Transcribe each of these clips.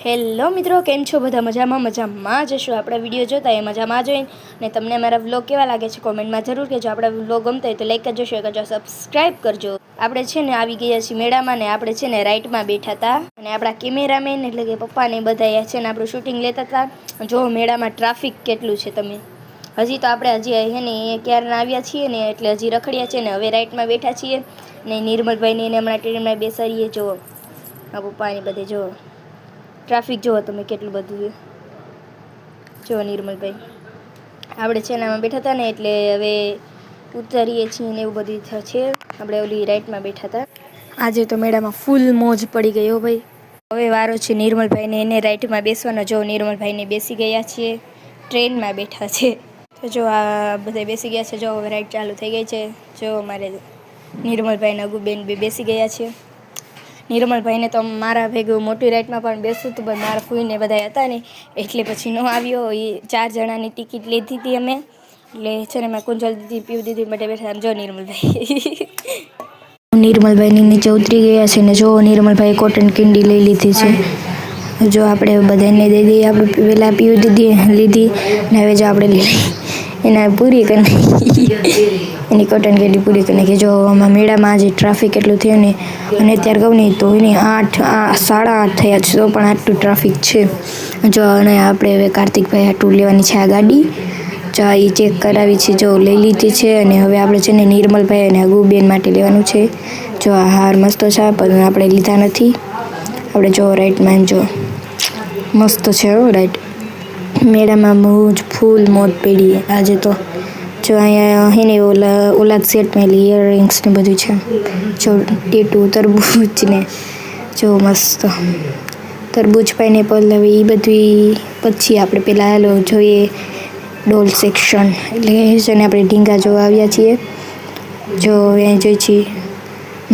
Hello મિત્રો, કેમ છો બધા? મજામાં જશો? આપણા વિડીયો જોતા એ મજામાં જોઈને ને તમને અમારા વ્લોગ કેવા લાગે છે કોમેન્ટમાં જરૂર કહેજો. આપણા વ્લોગ ગમતા હોય તો લાઈક કરજો, શેર કરજો, સબસ્ક્રાઈબ કરજો. આપણે છે ને આવી ગયા છીએ મેળામાં ને આપણે છે ને રાઈટમાં બેઠા હતા અને આપણા કેમેરામેન એટલે કે પપ્પાને બધા છે ને આપણું શૂટિંગ લેતા હતા. જો મેળામાં ટ્રાફિક કેટલું છે તમે હજી તો આપણે હે ને ક્યારના આવ્યા છીએ ને એટલે હજી રખડ્યા છે ને હવે રાઈટમાં બેઠા છીએ ને નિર્મલભાઈને એને હમણાં ટ્રેનમાં બેસાડીએ. જો આ પપ્પાને બધે જો ટ્રાફિક જુઓ તમે કેટલું બધું જો નિર્મલભાઈ આપણે છે ને આમાં બેઠા હતા ને એટલે હવે ઉતરીએ છીએ ને એવું બધું છે. આપણે ઓલી રાઈટમાં બેઠા હતા. આજે તો મેળામાં ફૂલ મોજ પડી ગઈ હો ભાઈ. હવે વારો છે નિર્મલભાઈને એને રાઈટમાં બેસવાનો. જો નિર્મલભાઈને બેસી ગયા છીએ, ટ્રેનમાં બેઠા છે. તો જો આ બધા બેસી ગયા છે. જો હવે રાઈટ ચાલુ થઈ ગઈ છે. જો અમારે નિર્મલભાઈ નગુબેન બી બેસી ગયા છે. નિર્મલભાઈને તો મારા ભેગું મોટી રાઈટમાં પણ બેસવું હતું, પણ મારા ફૂઈને બધા હતા ને એટલે પછી ન આવ્યો. એ 4 જણાની ટિકિટ લીધી હતી અમે એટલે છે ને મેં કુંજલ દીદી, પીવ દીદી માટે બેઠા. જો નિર્મલભાઈની નીચે ઉતરી ગયા છે ને જો નિર્મલભાઈ કોટન કેન્ડી લઈ લીધી છે. જો આપણે બધાને દઈ દઈએ. આપણે પહેલાં પીવ દીદી લીધી ને હવે જો આપણે લઈ એના પૂરી કરી નાખી. એની કોટન કેન્ડી પૂરી કરી નાખી. જો આમાં મેળામાં આજે ટ્રાફિક એટલું થયું ને અને અત્યારે કહું નહીં તો એની 8:30 થયા છે તો પણ આટલું ટ્રાફિક છે. જો અને આપણે હવે કાર્તિકભાઈ આટલું લેવાની છે આ ગાડી. જો એ ચેક કરાવી છે, જો લઈ લીધી છે અને હવે આપણે છે ને નિર્મલભાઈ અને ગુબેન માટે લેવાનું છે. જો આ હાર મસ્ત છે પણ આપણે લીધા નથી. આપણે જો રાઈટમાં જો મસ્ત છે રાઈટ. મેળામાં મોજ ફૂલ મોજ પડી આજે તો. જો અહીંયા હે ને ઓલા સેટમાં ઇયરિંગ્સ ને બધું છે. જો ટેટુ તરબૂચ ને જો મસ્ત તરબૂચ પાઇનેપલ. હવે એ બધું પછી આપણે પહેલાં હાલો જોઈએ ડોલ સેક્શન. એટલે છે ને આપણે ઢીંગા જોવા આવ્યા છીએ. જો અહીંયા જોઈ છીએ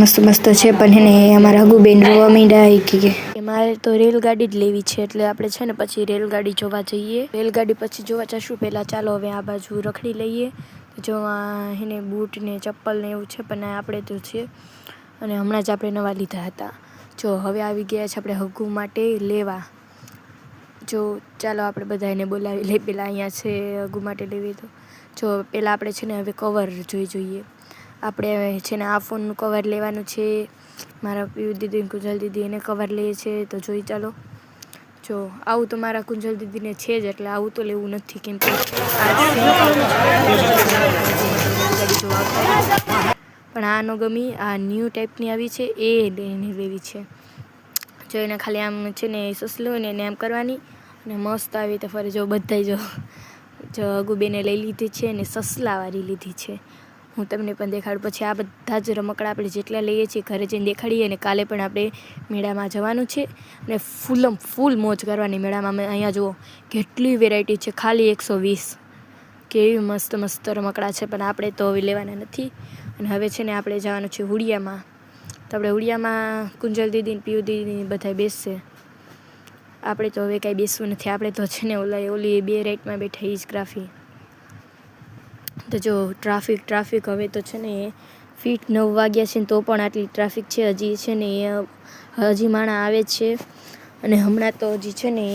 મસ્ત મસ્ત છે. પણ એને અમારા હગુબેન રોવા માંડ્યા કે મારે તો રેલગાડી જ લેવી છે એટલે આપણે છે ને પછી રેલગાડી જોવા જઈએ. રેલગાડી પછી જોવા જશું. પહેલાં ચાલો હવે આ બાજુ રખડી લઈએ. જો એને બૂટ ને ચપ્પલ ને એવું છે પણ આપણે તો છે અને હમણાં જ આપણે નવા લીધા હતા. જો હવે આવી ગયા છે આપણે હગુ માટે લેવા. જો ચાલો આપણે બધા એને બોલાવી લઈએ. પહેલાં અહીંયા છે હગુ માટે લેવી તો જો પહેલાં આપણે છે ને હવે કવર જોઈએ. આપણે છે ને આ ફોનનું કવર લેવાનું છે. મારા પીવ દીદી કુંજલ દીદી એને કવર લે છે તો જોઈ ચાલો. જો આવું તો મારા કુંજલ દીદીને છે જ એટલે આવું તો લેવું નથી કેમ કે પણ આ નો ગમી. આ ન્યૂ ટાઈપની આવી છે એ એને લેવી છે. જો એને ખાલી આમ છે ને સસલું ને એને આમ કરવાની અને મસ્ત આવી તો ફરી જો બધાય જો અગુબેને લઈ લીધી છે ને સસલાવાળી લીધી છે. હું તમને પણ દેખાડું. પછી આ બધા જ રમકડા આપણે જેટલા લઈએ છીએ ઘરે જઈને દેખાડીએ અને કાલે પણ આપણે મેળામાં જવાનું છે અને ફૂલ મોજ કરવાની મેળામાં. અહીંયા જુઓ કેટલી વેરાયટી છે, ખાલી 120. કેવી મસ્ત મસ્ત રમકડા છે પણ આપણે તો હવે લેવાના નથી. અને હવે છે ને આપણે જવાનું છે હુડિયામાં. તો આપણે હુડિયામાં કુંજલ દીદી પીયુ દીદી બધા બેસશે. આપણે તો હવે કાંઈ બેસવું નથી. આપણે તો છે ને ઓલી 2 રાઈટમાં બેઠા એ જ ગ્રાફી. તો જો ટ્રાફિક હવે તો છે ને ફીટ 9 વાગ્યા છે ને તો પણ આટલી ટ્રાફિક છે. હજી છે ને હજી માણા આવે છે અને હમણાં તો હજી છે ને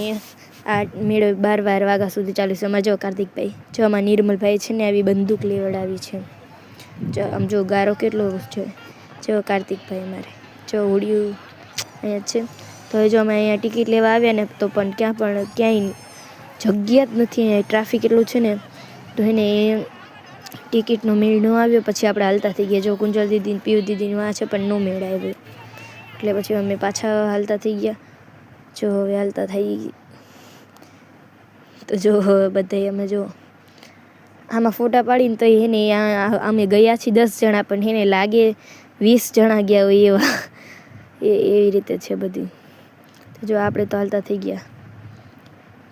આ મેળો 12 વાગ્યા સુધી ચાલુ છે. એમાં જો કાર્તિકભાઈ જો આમાં નિર્મલભાઈ છે ને આવી બંદૂક લેવડાવી છે. જો આમ જો ગારો કેટલો છે. જો કાર્તિકભાઈ મારે જો ઉડ્યું અહીંયા છે. તો જો અમે અહીંયા ટિકિટ લેવા આવ્યા ને તો પણ ક્યાંય જગ્યા જ નથી. અહીંયા ટ્રાફિક એટલું છે ને તો એને ટિકિટનો મેળ ન આવ્યો. પછી આપણે હાલતા થઈ ગયા. જો કુંજલ દીદી પીવ દીદીનું આ છે પણ ન મેળ આવ્યો એટલે પછી અમે પાછા હાલતા થઈ ગયા. જો હવે હાલતા થઈ તો જો બધાય અમે જો આમાં ફોટા પાડીને તો એને અમે ગયા છીએ 10 જણા પણ એને લાગે 20 જણા ગયા હોય એવા એવી રીતે છે બધી. તો જો આપણે તો હાલતા થઈ ગયા.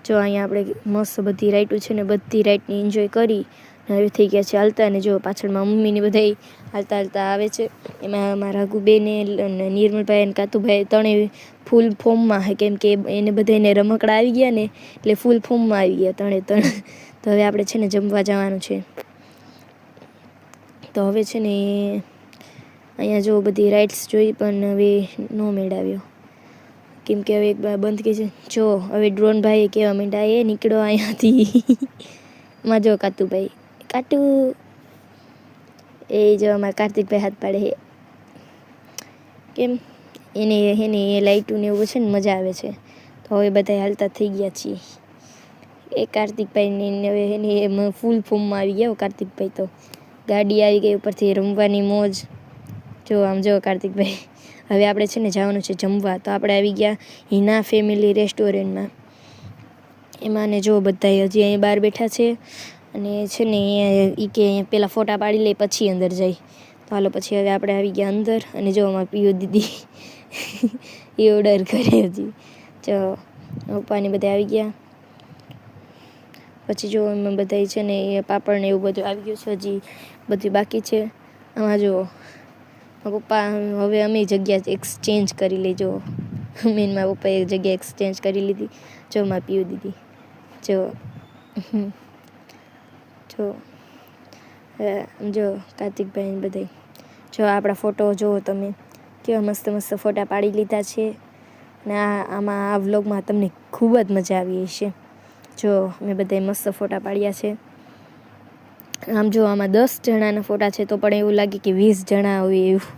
જો અહીંયા આપણે મસ્ત બધી રાઈડો છે ને બધી રાઈડની એન્જોય કરી હવે થઈ ગયા છે હાલતા. અને જો પાછળમાં મમ્મીને બધા હાલતા આવે છે. એમાં મારા ગુબેને નિર્મલભાઈ અને કાતુભાઈ ત્રણેય ફૂલ ફોર્મમાં કેમ કે એને બધાને રમકડા આવી ગયા ને એટલે ફૂલ ફોર્મમાં આવી ગયા ત્રણે. તો હવે આપણે છે ને જમવા જવાનું છે. તો હવે છે ને અહીંયા જો બધી રાઇડ્સ જોઈ પણ હવે ન મેળ આવ્યો કેમ કે હવે એક વાર બંધ કરી છે. જો હવે ડ્રોન ભાઈ કહેવા માંડ્યા એ નીકળો અહીંયાથી. માં જો કાતુભાઈ કાટુ એ જો અમારા કાર્તિકભાઈ હાથ પાડે છે. કેમ એને લાઇટું ને એવું છે ને મજા આવે છે. તો હવે બધા હાલતા થઈ ગયા છીએ. એ કાર્તિકભાઈને હવે એની ફૂલ ફોર્મમાં આવી ગયા. કાર્તિકભાઈ તો ગાડી આવી ગઈ ઉપરથી રમવાની મોજ. જો આમ જો કાર્તિકભાઈ હવે આપણે છે ને જવાનું છે જમવા. તો આપણે આવી ગયા હિના ફેમિલી રેસ્ટોરન્ટમાં. એમાં ને જો બધા હજી અહીં બહાર બેઠા છે અને છે ને અહીંયા કે અહીંયા પહેલાં ફોટા પાડી લે પછી અંદર જાય. તો હાલો પછી હવે આપણે આવી ગયા અંદર. અને જો અમારા પીયુ દીદી એ ઓર્ડર કરે હજી. જો પપ્પાને બધા આવી ગયા. પછી જો એમાં બધા છે ને એ પાપડ ને એવું બધું આવી ગયું છે. હજી બધું બાકી છે. આમાં જો પપ્પા હવે અમે જગ્યા એક્સચેન્જ કરી લેજો. મેન મારા પપ્પાએ જગ્યા એક્સચેન્જ કરી લીધી. જો મારા પીયુ દીદી જો જો કાર્તિકભાઈ બધા જો આપણા ફોટો જુઓ તમે કેવા મસ્ત મસ્ત ફોટા પાડી લીધા છે. અને આમાં આ વ્લોગમાં તમને ખૂબ જ મજા આવી હશે. જો મેં બધાએ મસ્ત ફોટા પાડ્યા છે. આમ જો આમાં 10 જણાના ફોટા છે તો પણ એવું લાગે કે 20 જણા હોય એવું.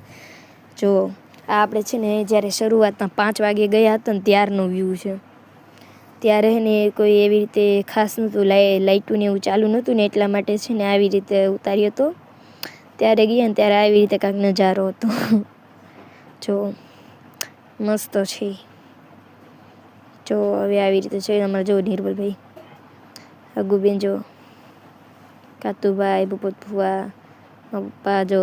જો આ આપણે છે ને જ્યારે શરૂઆતમાં 5 વાગે ગયા હતા ને ત્યારનો વ્યૂ છે. ત્યારે ને કોઈ એવી રીતે ખાસ નહોતું, લાઇટું ને એવું ચાલુ નહોતું ને એટલા માટે છે ને આવી રીતે ઉતાર્યો હતો. ત્યારે ગયા ને ત્યારે આવી રીતે કાંઈક નજારો હતો. જો મસ્ત છે. જો હવે આવી રીતે છે અમારે. જો નિર્મલભાઈ, અગુબેન, જો કાતુભાઈ, ભૂપત ભુવા, પપ્પા. જો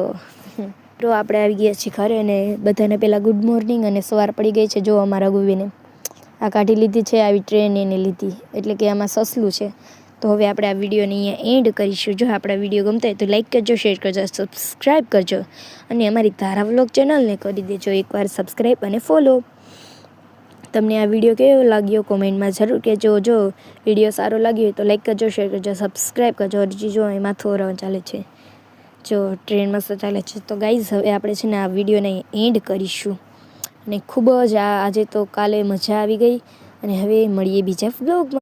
આપણે આવી ગયા છીએ ઘરે અને બધાને પહેલાં ગુડ મોર્નિંગ અને સવાર પડી ગઈ છે. જો અમારા અગુબેને આ કાઢી લીધી છે, આવી ટ્રેન એને લીધી, એટલે કે આમાં સસલું છે. તો હવે આપણે આ વિડીયોને અહીંયા એન્ડ કરીશું. જો આપણા વિડીયો ગમતા હોય તો લાઈક કરજો, શેર કરજો, સબસ્ક્રાઈબ કરજો અને અમારી ધારા વ્લોગ ચેનલને કરી દેજો એકવાર સબસ્ક્રાઈબ અને ફોલો. તમને આ વિડીયો કેવો લાગ્યો કોમેન્ટમાં જરૂર કહેજો. જો વિડીયો સારો લાગ્યો હોય તો લાઈક કરજો, શેર કરજો, સબસ્ક્રાઈબ કરજો. હજી જો એમાં થોડા ચાલે છે. જો ટ્રેન મસ્ત ચાલે છે. તો ગાઈઝ હવે આપણે છે ને આ વિડીયોને એન્ડ કરીશું. અને ખૂબ જ આજે તો કાલે મજા આવી ગઈ. અને હવે મળીએ બીજા વ્લોગમાં.